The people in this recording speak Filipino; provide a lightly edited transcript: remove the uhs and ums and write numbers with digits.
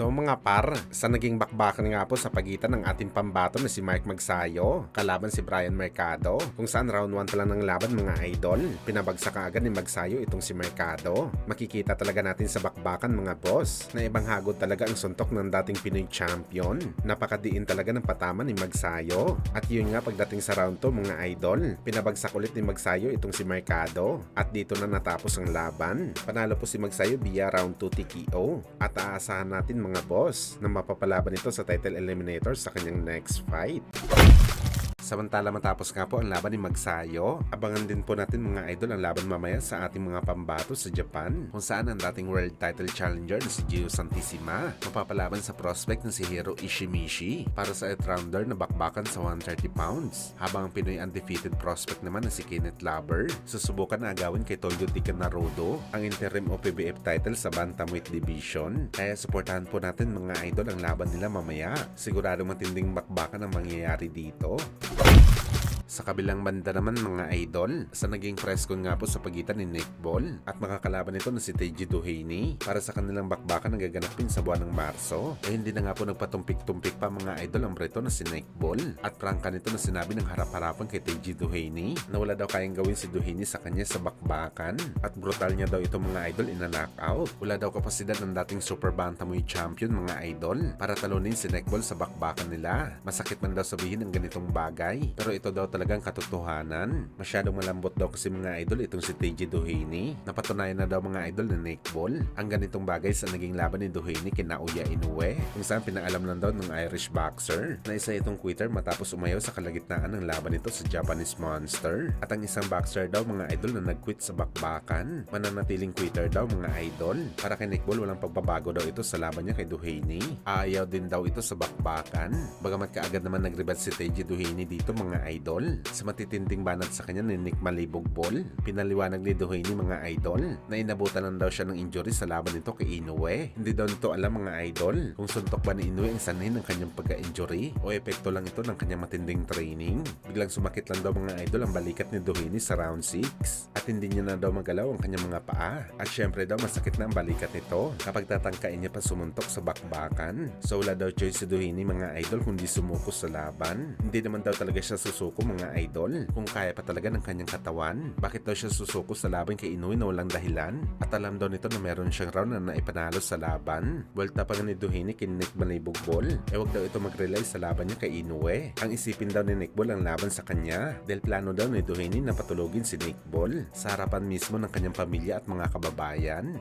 So mga par, sa naging bakbakan nga po sa pagitan ng ating pambato na si Mike Magsayo, kalaban si Brian Mercado, kung saan round 1 pa lang ng laban mga idol, pinabagsak agad ni Magsayo itong si Mercado. Makikita talaga natin sa bakbakan mga boss, na ibang hagod talaga ang suntok ng dating Pinoy champion. Napakadiin talaga ng patama ni Magsayo. At yun nga pagdating sa round 2 mga idol, pinabagsak ulit ni Magsayo itong si Mercado. At dito na natapos ang laban. Panalo po si Magsayo via round 2 TKO. At aasahan natin mga boss na mapapalaban ito sa title eliminator sa kanyang next fight. Samantala matapos nga po ang laban ni Magsayo, abangan din po natin mga idol ang laban mamaya sa ating mga pambato sa Japan, kung saan ang dating world title challenger na si Gio Santissima mapapalaban sa prospect na si Hiro Ishimichi para sa 8th rounder na bakbakan sa 130 pounds, habang ang Pinoy undefeated prospect naman na si Kenneth Laber susubukan na agawin kay Toyo Tika Naruto ang interim OPBF title sa bantamweight division. Kaya suportahan po natin mga idol ang laban nila mamaya. Sigurado matinding bakbakan ang mangyayari dito. Sa kabilang banda naman mga idol, sa naging press con nga po sa pagitan ni Nick Ball at makakalaban nito na si Teji Duhaney para sa kanilang bakbakan na gaganapin sa buwan ng Marso, ay hindi na nga po nagpatumpik-tumpik pa mga idol ang Breton na si Nick Ball at prangka nito na sinabi ng harap-harapan kay Teji Duhaney na wala daw kayang gawin si Duhaney sa kanya sa bakbakan at brutal niya daw ito mga idol ina-knockout. Wala daw kapasidad ng dating super bantamweight champion mga idol para talunin si Nick Ball sa bakbakan nila. Masakit man daw sabihin ang ganitong bagay, pero ito daw talagang katotohanan. Masyadong malambot daw kasi mga idol itong si Teji Duhaney. Napatunayan na daw mga idol na Nick Ball ang ganitong bagay sa naging laban ni Duhaney kina Naoya Inoue, kung saan pinaalam lang daw ng Irish boxer na isa itong quitter matapos umayaw sa kalagitnaan ng laban nito sa Japanese Monster. At ang isang boxer daw mga idol na nag-quit sa bakbakan, mananatiling quitter daw mga idol. Para kay Nick Ball walang pagbabago daw ito sa laban niya kay Duhaney. Aayaw din daw ito sa bakbakan, bagamat kaagad naman nagrebat si Teji Duhaney dito mga idol. Sa matitinding banat sa kanya ni Nick Malibog Ball, pinaliwanag ni Duhaney mga idol na inabutan lang daw siya ng injury sa laban nito kay Inoue. Hindi daw nito alam mga idol kung suntok ba ni Inoue ang sanhin ng kanyang pagka-injury o epekto lang ito ng kanyang matinding training. Biglang sumakit lang daw mga idol ang balikat ni Duhaney sa round 6 at hindi niya na daw magalaw ang kanyang mga paa. At syempre daw masakit na ang balikat nito kapag tatangkain niya pa sumuntok sa bakbakan. So wala daw choice si Duhaney mga idol kundi sumuko sa laban. Hindi naman daw talaga siya susuko mga idol kung kaya pa talaga ng kanyang katawan. Bakit daw siya susuko sa laban kay Inoue na walang dahilan? At alam daw nito na meron siyang round na naipanalo sa laban. Vuelta pa nga ni Duhaney kay Nick Malibog Ball, wag daw ito mag-rely sa laban niya kay Inoue. Ang isipin daw ni Nick Ball ang laban sa kanya dahil plano daw ni Duhaney na patulogin si Nick Ball sa harapan mismo ng kanyang pamilya at mga kababayan.